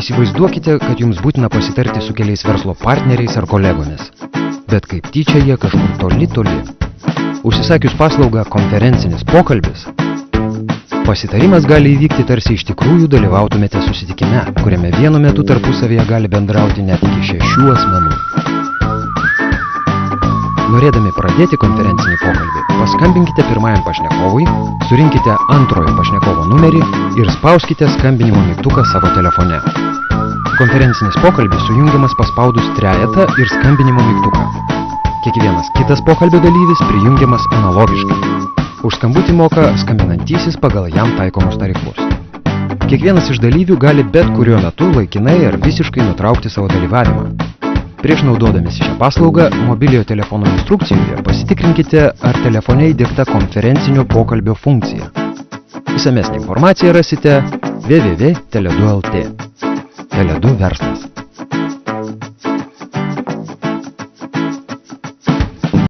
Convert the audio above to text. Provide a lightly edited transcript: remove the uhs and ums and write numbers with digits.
Įsivaizduokite, kad jums būtina pasitarti su keliais verslo partneriais ar kolegomis. Bet kaip tyčia jie kažkur toli. Užsisakius paslaugą konferencinis pokalbis, pasitarimas gali įvykti tarsi iš tikrųjų dalyvautumėte susitikime, kuriame vienu metu tarpusavyje gali bendrauti net iki 6 asmenų. Norėdami pradėti konferencinį pokalbį, paskambinkite pirmajam pašnekovui, surinkite antrojo pašnekovo numerį ir spauskite skambinimo mygtuką savo telefone. Konferencinis pokalbis sujungiamas paspaudus trejetą ir skambinimo mygtuką. Kiekvienas kitas pokalbio dalyvis prijungiamas analogiškai. Už skambutį moka skambinantysis pagal jam taikomus tarifus. Kiekvienas iš dalyvių gali bet kuriuo metu laikinai ar visiškai nutraukti savo dalyvavimą. Prieš naudodamisi šią paslaugą, mobiliojo telefono instrukcijoje pasitikrinkite, ar telefone įdiegta konferencinio pokalbio funkcija. Išsamesnę informaciją rasite www.tele2.lt.